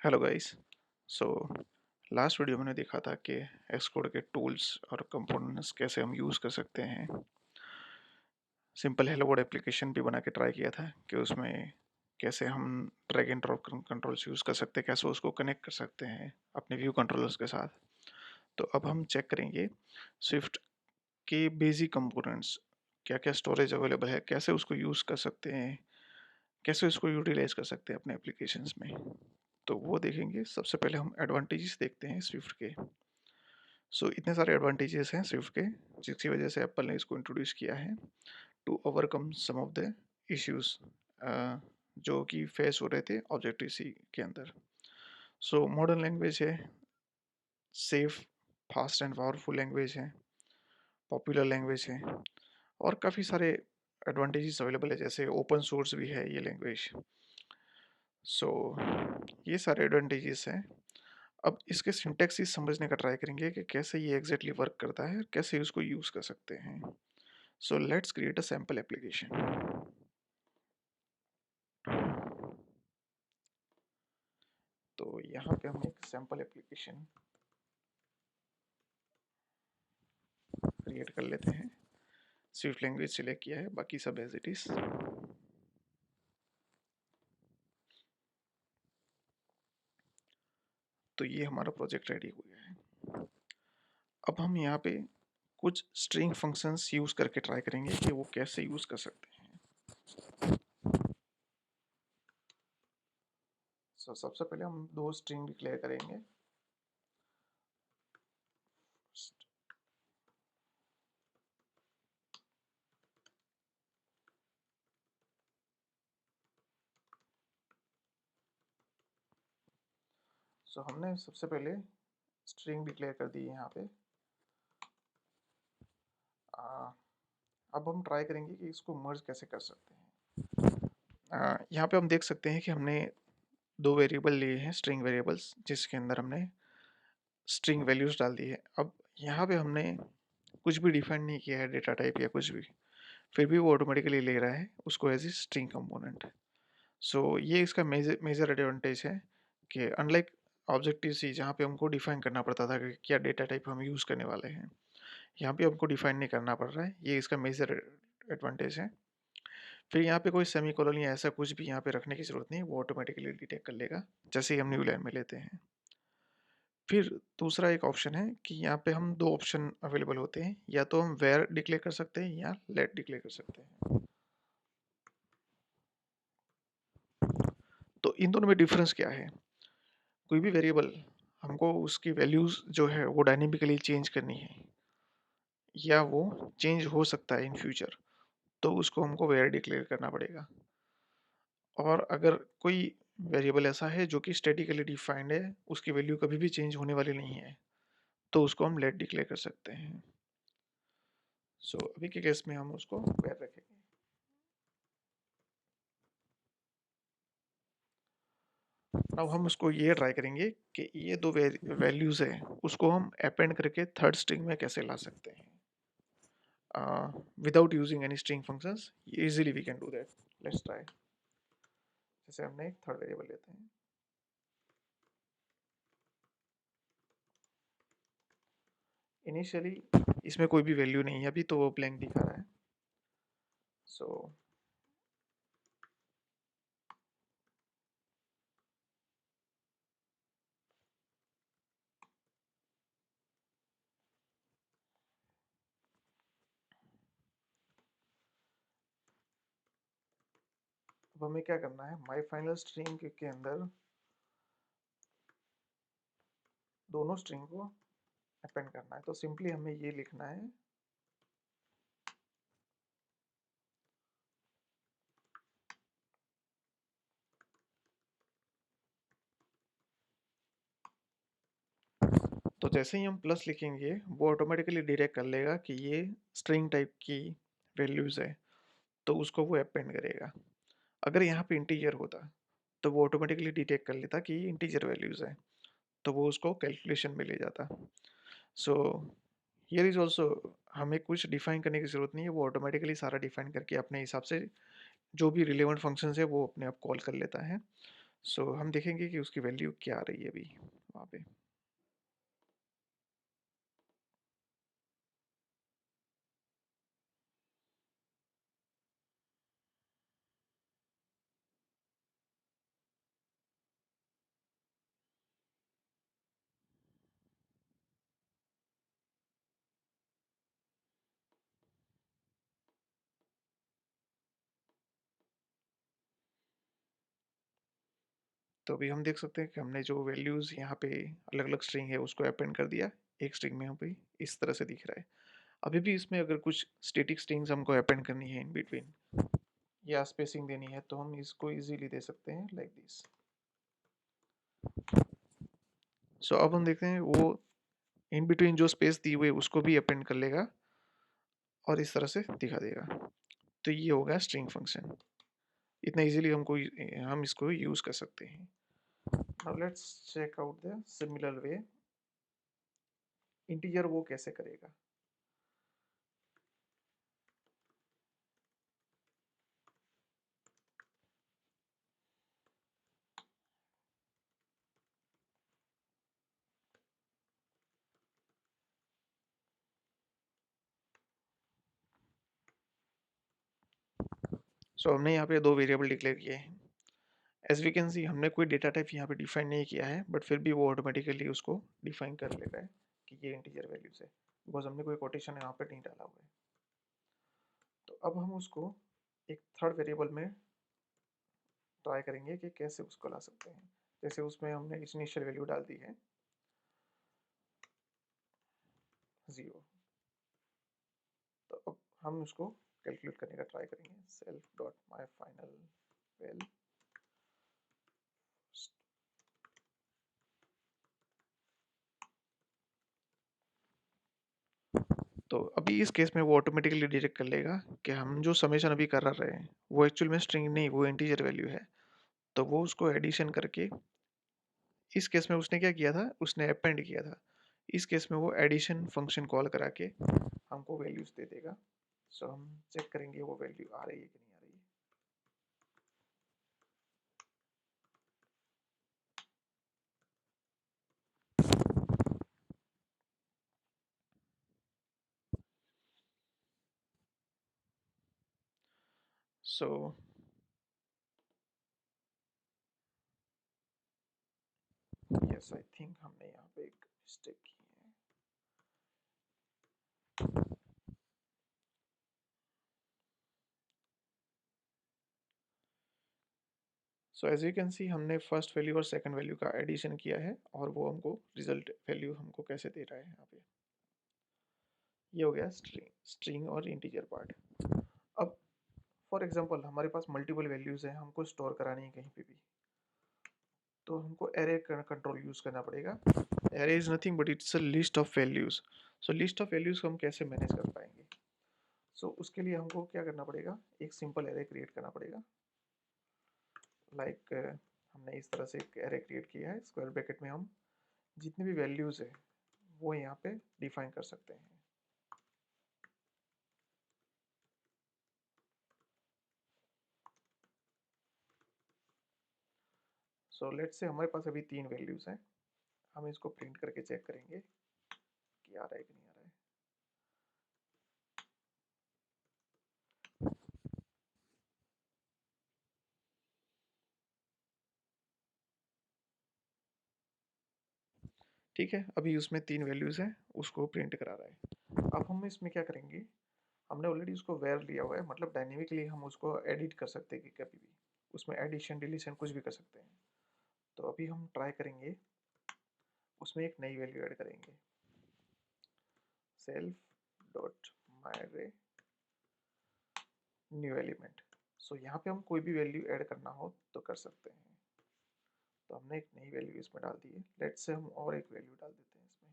Hello guys. So last video मैंने देखा था कि एक्सकोड के टूल्स और कंपोनेंट्स कैसे हम यूज़ कर सकते हैं। सिंपल हेलो वर्ल्ड एप्लीकेशन भी बना के ट्राई किया था कि उसमें कैसे हम drag and drop controls use कर सकते हैं, कैसे उसको कनेक्ट कर सकते हैं अपने व्यू कंट्रोलर्स के साथ। तो अब हम चेक करेंगे स्विफ्ट के बेसिक कंपोनेंट्स, क्या क्या स्टोरेज अवेलेबल है, कैसे उसको यूज़ कर सकते हैं, कैसे उसको यूटिलाइज कर सकते हैं अपने एप्लीकेशंस में। तो वो देखेंगे। सबसे पहले हम एडवांटेजेस देखते हैं स्विफ्ट के। इतने सारे एडवांटेजेस हैं स्विफ्ट के, जिसकी वजह से एप्पल ने इसको इंट्रोड्यूस किया है to overcome some of the issues जो कि फेस हो रहे थे ऑब्जेक्टिव सी के अंदर। मॉडर्न लैंग्वेज है, safe, fast and powerful language है, पॉपुलर लैंग्वेज है, और काफ़ी सारे एडवांटेजेस अवेलेबल है, जैसे ओपन सोर्स भी है ये लैंग्वेज। सो ये सारे एडवांटेजेस हैं। अब इसके सिंटैक्स समझने का ट्राई करेंगे कि कैसे ये एग्जैक्टली वर्क करता है, कैसे उसको यूज़ कर सकते हैं। Let's create a sample application. तो यहाँ पे हम एक सैम्पल एप्लीकेशन क्रिएट कर लेते हैं। स्विफ्ट लैंग्वेज सिलेक्ट किया है, बाकी सब एज इट इज। तो ये हमारा प्रोजेक्ट रेडी हो गया है। अब हम यहाँ पे कुछ स्ट्रिंग फंक्शंस यूज़ करके ट्राई करेंगे कि वो कैसे यूज़ कर सकते हैं। सबसे पहले हम दो स्ट्रिंग डिक्लेयर करेंगे। हमने सबसे पहले स्ट्रिंग डिक्लेयर कर दी है यहाँ पे। अब हम ट्राई करेंगे कि इसको मर्ज कैसे कर सकते हैं। यहाँ पे हम देख सकते हैं कि हमने दो वेरिएबल लिए हैं, स्ट्रिंग वेरिएबल्स, जिसके अंदर हमने स्ट्रिंग वैल्यूज डाल दी है। अब यहाँ पे हमने कुछ भी डिफाइन नहीं किया है, डेटा टाइप या कुछ भी, फिर भी वो ऑटोमेटिकली ले रहा है उसको एज ए स्ट्रिंग कंपोनेंट। ये इसका मेजर एडवांटेज है कि अनलाइक ऑब्जेक्टिव सी, जहाँ पे हमको डिफाइन करना पड़ता था कि क्या डेटा टाइप हम यूज़ करने वाले हैं, यहाँ पे हमको डिफाइन नहीं करना पड़ रहा है। ये इसका मेजर एडवांटेज है। फिर यहाँ पे कोई सेमी कोलन या ऐसा कुछ भी यहाँ पे रखने की ज़रूरत नहीं, वो ऑटोमेटिकली डिटेक्ट कर लेगा जैसे ही हम न्यू लाइन में लेते हैं। फिर दूसरा एक ऑप्शन है कि यहाँ पे हम दो ऑप्शन अवेलेबल होते हैं, या तो हम वेयर डिक्लेयर कर सकते हैं या लेट डिक्लेयर कर सकते हैं। तो इन दोनों में डिफरेंस क्या है? कोई भी वेरिएबल हमको उसकी वैल्यूज जो है वो डायनेमिकली चेंज करनी है, या वो चेंज हो सकता है इन फ्यूचर, तो उसको हमको वेयर डिक्लेयर करना पड़ेगा। और अगर कोई वेरिएबल ऐसा है जो कि स्टैटिकली डिफाइंड है, उसकी वैल्यू कभी भी चेंज होने वाली नहीं है, तो उसको हम लेट डिक्लेयर कर सकते हैं। अभी के केस में हम उसको वेयर रखेंगे। अब हम उसको ये ट्राई करेंगे कि ये दो वैल्यूज है उसको हम अपेंड करके थर्ड स्ट्रिंग में कैसे ला सकते हैं without using any string functions. Easily we can do that. Let's try. जैसे हमने एक थर्ड वेरिएबल लेते हैं। इनिशियली इसमें कोई भी वैल्यू नहीं है अभी, तो वो ब्लैंक दिखा रहा है। सो अब हमें क्या करना है, माई फाइनल स्ट्रिंग के अंदर दोनों स्ट्रिंग को अपेंड करना है। तो सिंपली हमें ये लिखना है, तो जैसे ही हम प्लस लिखेंगे वो ऑटोमेटिकली डिटेक्ट कर लेगा कि ये स्ट्रिंग टाइप की वैल्यूज है, तो उसको वो अपेंड करेगा। अगर यहाँ पे इंटीजर होता तो वो ऑटोमेटिकली डिटेक्ट कर लेता कि ये इंटीजर वैल्यूज है, तो वो उसको कैलकुलेशन में ले जाता। सो हियर इज ऑल्सो हमें कुछ डिफाइन करने की ज़रूरत नहीं है, वो ऑटोमेटिकली सारा डिफाइन करके अपने हिसाब से जो भी रिलेवेंट फंक्शंस है वो अपने आप कॉल कर लेता है। सो हम देखेंगे कि उसकी वैल्यू क्या आ रही है अभी वहाँ पे। तो अभी हम देख सकते हैं कि हमने जो वैल्यूज़ यहाँ पे अलग अलग स्ट्रिंग है उसको अपेंड कर दिया एक स्ट्रिंग में। यहाँ पे इस तरह से दिख रहा है। अभी भी इसमें अगर कुछ स्टैटिक स्ट्रिंग्स हमको अपेंड करनी है इन बिटवीन या स्पेसिंग देनी है तो हम इसको इजीली दे सकते हैं लाइक दिस। सो अब हम देखते हैं वो इन बिटवीन जो स्पेस दी हुई है उसको भी अपेंड कर लेगा और इस तरह से दिखा देगा। तो ये हो गया स्ट्रिंग फंक्शन। इतना इजीली हम इसको यूज़ कर सकते हैं। Now let's check out the similar way. Integer वो कैसे करेगा। सो हमने यहाँ पे दो वेरिएबल डिक्लेयर किए हैं। एज वी कैन सी हमने कोई डेटा टाइप यहाँ पे डिफाइन नहीं किया है बट फिर भी वो ऑटोमेटिकली उसको डिफाइन कर लेता है कि ये इंटीजर वैल्यूज है बिकॉज हमने कोई कोटेशन यहाँ पे नहीं डाला हुआ है। तो अब हम उसको एक थर्ड वेरिएबल में ट्राई करेंगे कि कैसे उसको ला सकते हैं। जैसे उसमें हमने इनिशियल वैल्यू डाल दी है 0। तो अब हम उसको कैलकुलेट करने का ट्राई करेंगे। Self dot my final val. तो अभी इस केस में वो ऑटोमेटिकली डिटेक्ट कर लेगा कि हम जो समेशन अभी कर रहे हैं वो एक्चुअल में स्ट्रिंग नहीं, वो इंटीजर वैल्यू है। तो वो उसको एडिशन करके, इस केस में उसने क्या किया था, उसने अपेंड किया था। इस केस में वो एडिशन फंक्शन कॉल करा के हमको वैल्यूज दे देगा। सो हम चेक करेंगे वो वैल्यू आ रही है कि नहीं आ रही है। सो यस, आई थिंक हमने यहाँ पे एक मिस्टेक की है। So as you can see हमने फर्स्ट वैल्यू और सेकंड वैल्यू का एडिशन किया है और वो हमको रिजल्ट वैल्यू हमको कैसे दे रहा है यहाँ पे। ये हो गया स्ट्रिंग और इंटीजर पार्ट। अब फॉर एग्जांपल हमारे पास मल्टीपल वैल्यूज हैं, हमको स्टोर करानी है कहीं पे भी, तो हमको एरे कंट्रोल यूज करना पड़ेगा। Array is nothing but it's a list of values. So list of values को हम कैसे मैनेज कर पाएंगे। उसके लिए हमको क्या करना पड़ेगा, एक सिंपल एरे क्रिएट करना पड़ेगा। लाइक हमने इस तरह से एक एरे क्रिएट किया है। स्क्वायर ब्रैकेट में हम जितनी भी वैल्यूज है वो यहाँ पे डिफाइन कर सकते हैं। लेट्स से हमारे पास अभी 3 वैल्यूज हैं। हम इसको प्रिंट करके चेक करेंगे कि आ रहा है कि नहीं आ रहा है। ठीक है, अभी उसमें 3 वैल्यूज हैं, उसको प्रिंट करा रहा है। अब हम इसमें क्या करेंगे, हमने ऑलरेडी उसको वेयर लिया हुआ है, मतलब डायनेमिकली हम उसको एडिट कर सकते हैं कि कभी भी उसमें एडिशन डिलीशन कुछ भी कर सकते हैं। तो अभी हम ट्राई करेंगे, उसमें एक नई वैल्यू ऐड करेंगे। सेल्फ डॉट मायरे न्यू एलिमेंट। यहाँ पे हम कोई भी वैल्यू ऐड करना हो तो कर सकते हैं। तो हमने एक नई वैल्यू इसमें डाल दी है। लेट्स से हम और एक वैल्यू डाल देते हैं इसमें।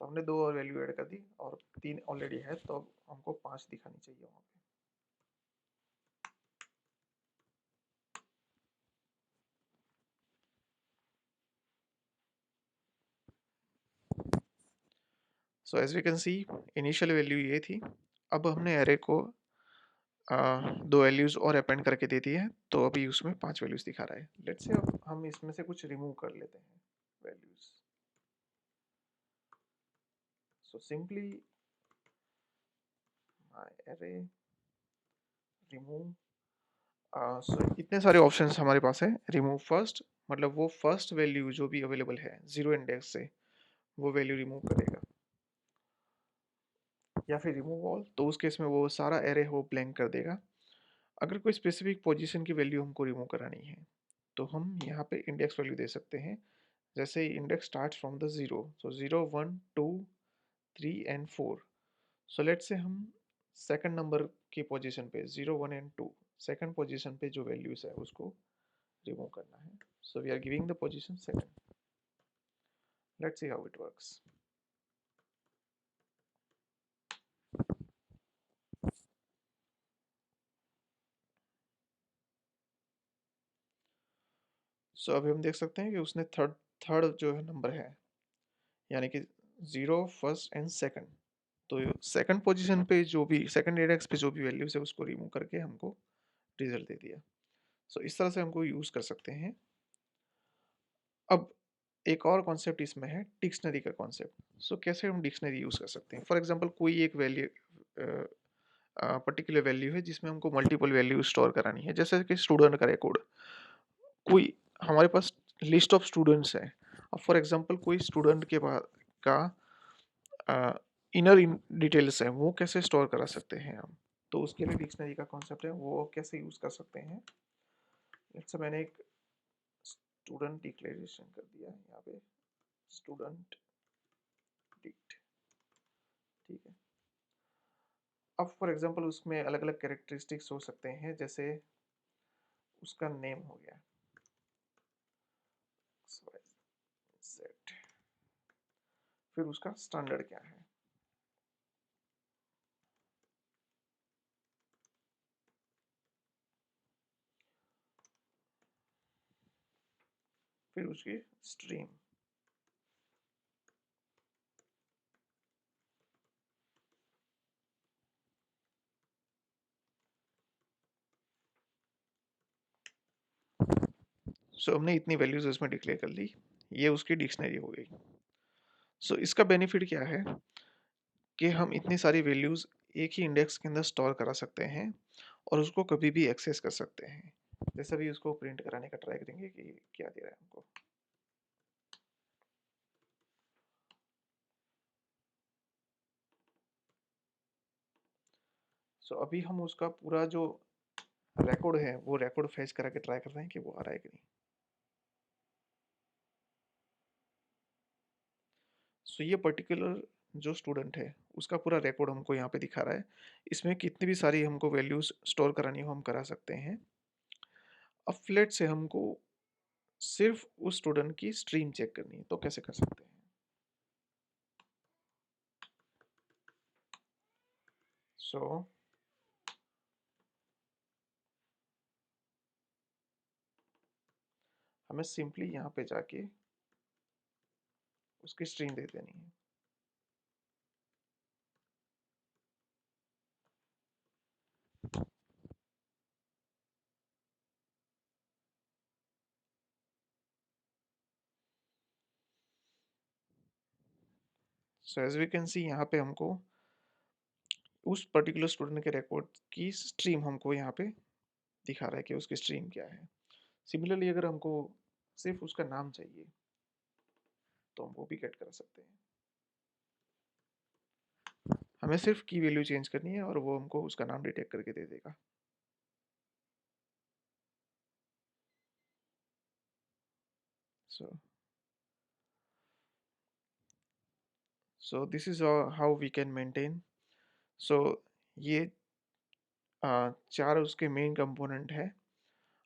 तो हमने 2 और वैल्यू ऐड कर दी और 3 ऑलरेडी है, तो अब हमको 5 दिखानी चाहिए वहाँ पे। As we can see initial value ये थी। अब हमने एरे को दो वैल्यूज और अपेंड करके दे दी है, तो अभी उसमें 5 वैल्यूज दिखा रहा है। लेट्स से अब हम इसमें से कुछ रिमूव कर लेते हैं वैल्यूज। सो सिंपली माय अरे रिमूव। सो इतने सारे ऑप्शंस हमारे पास है। रिमूव फर्स्ट मतलब वो फर्स्ट वैल्यू जो भी अवेलेबल है जीरो इंडेक्स से वो वैल्यू रिमूव करेगा, या फिर रिमूव ऑल, तो उस केस में वो सारा एरे हो ब्लैंक कर देगा। अगर कोई स्पेसिफिक पोजीशन की वैल्यू हमको रिमूव करानी है तो हम यहाँ पे इंडेक्स वैल्यू दे सकते हैं। जैसे index start from the zero, so 0 1 2 3 and 4। So let से हम सेकंड नंबर की पोजीशन पे 0 1 एंड 2 सेकंड पोजीशन पे जो वैल्यूज है उसको रिमूव करना है। So we are giving the position second. Let's see how it works. So अभी हम देख सकते हैं कि उसने थर्ड थर्ड जो है नंबर है, यानी कि जीरो फर्स्ट एंड सेकंड, तो सेकंड पोजीशन पे जो भी सेकंड इंडेक्स पे जो भी वैल्यूज है उसको रिमूव करके हमको रिजल्ट दे दिया। सो इस तरह से हमको यूज कर सकते हैं। अब एक और कॉन्सेप्ट इसमें है डिक्शनरी का कॉन्सेप्ट। सो कैसे हम डिक्शनरी यूज कर सकते हैं। फॉर एग्जांपल कोई एक वैल्यू पर्टिकुलर वैल्यू है जिसमें हमको मल्टीपल वैल्यू स्टोर करानी है, जैसे कि स्टूडेंट का रिकॉर्ड। कोई हमारे पास लिस्ट ऑफ स्टूडेंट्स है। अब फॉर एग्जांपल कोई स्टूडेंट के पास का इनर डिटेल्स है, वो कैसे स्टोर करा सकते हैं हम। तो उसके लिए डिक्शनरी का कॉन्सेप्ट है, वो कैसे यूज कर सकते हैं। जैसे मैंने एक स्टूडेंट डिक्लेरेशन कर दिया है यहाँ पे, स्टूडेंट डिक्ट, ठीक है। अब फॉर एग्जांपल उसमें अलग अलग कैरेक्टरिस्टिक्स हो सकते हैं, जैसे उसका नेम हो गया सेट, फिर उसका स्टैंडर्ड क्या है, फिर उसकी स्ट्रीम, सो हमने इतनी वैल्यूज उसमें डिक्लेयर कर ली, ये उसकी डिक्शनरी हो गई। सो इसका बेनिफिट क्या है कि हम इतनी सारी वैल्यूज एक ही इंडेक्स के अंदर स्टोर करा सकते हैं और उसको कभी भी एक्सेस कर सकते हैं। जैसे भी उसको प्रिंट कराने का ट्राई करेंगे कि क्या दे रहा है हमको। सो अभी हम उसका पूरा जो रिकॉर्ड है वो रिकॉर्ड फेच करा के ट्राई कर रहे हैं कि वो आ रहा है कि नहीं। सो ये पर्टिकुलर जो स्टूडेंट है उसका पूरा रिकॉर्ड हमको यहाँ पे दिखा रहा है। इसमें कितनी भी सारी हमको वैल्यूज स्टोर करानी हो हम करा सकते हैं। अब फ्लेट से हमको सिर्फ उस स्टूडेंट की स्ट्रीम चेक करनी है, तो कैसे कर सकते हैं। सो हमें सिंपली यहाँ पे जाके उसकी स्ट्रीम दे देनी है। So as we can see यहाँ पे हमको उस पर्टिकुलर स्टूडेंट के रिकॉर्ड की स्ट्रीम हमको यहाँ पे दिखा रहा है कि उसकी स्ट्रीम क्या है। सिमिलरली अगर हमको सिर्फ उसका नाम चाहिए तो हम वो भी गेट कर सकते हैं। हमें सिर्फ की वैल्यू चेंज करनी है और वो हमको उसका नाम डिटेक्ट करके दे देगा। So this is how we can maintain. So ये चार उसके मेन कंपोनेंट है।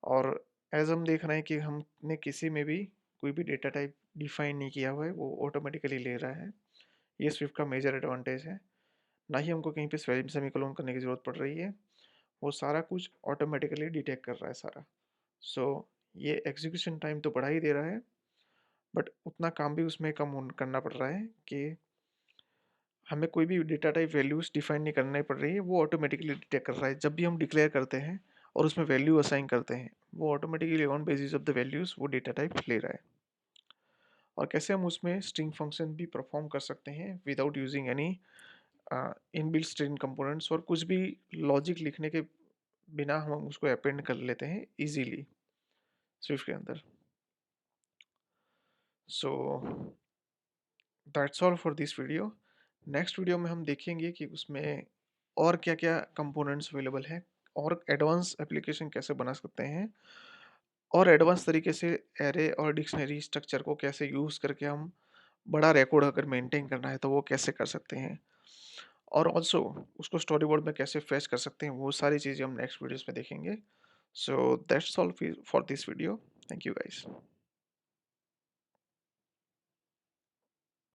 और एज हम देख रहे हैं कि हमने किसी में भी कोई भी डेटा टाइप डिफाइन नहीं किया हुआ है, वो ऑटोमेटिकली ले रहा है। ये स्विफ्ट का मेजर एडवांटेज है। ना ही हमको कहीं पे सेमीकोलन करने की ज़रूरत पड़ रही है, वो सारा कुछ ऑटोमेटिकली डिटेक्ट कर रहा है सारा। सो ये एग्जीक्यूशन टाइम तो बढ़ा ही दे रहा है, बट उतना काम भी उसमें कम करना पड़ रहा है कि हमें कोई भी डेटा टाइप वैल्यूज डिफाइन नहीं करनी पड़ रही है, वो ऑटोमेटिकली डिटेक्ट कर रहा है। जब भी हम डिक्लेयर करते हैं और उसमें वैल्यू असाइन करते हैं, वो automatically on basis of the values वो डेटा टाइप ले रहा है। और कैसे हम उसमें स्ट्रिंग फंक्शन भी परफॉर्म कर सकते हैं without using any inbuilt string components, और कुछ भी लॉजिक लिखने के बिना हम उसको अपेंड कर लेते हैं इजीली स्विफ्ट के अंदर। So that's all for this video. Next video में हम देखेंगे कि उसमें और क्या क्या कंपोनेंट्स अवेलेबल हैं, और एडवांस एप्लीकेशन कैसे बना सकते हैं, और एडवांस तरीके से एरे और डिक्शनरी स्ट्रक्चर को कैसे यूज़ करके हम बड़ा रिकॉर्ड अगर मेंटेन करना है तो वो कैसे कर सकते हैं, और ऑल्सो उसको स्टोरी बोर्ड में कैसे फेच कर सकते हैं, वो सारी चीज़ें हम नेक्स्ट वीडियोस में देखेंगे। So that's all for this video. Thank you guys.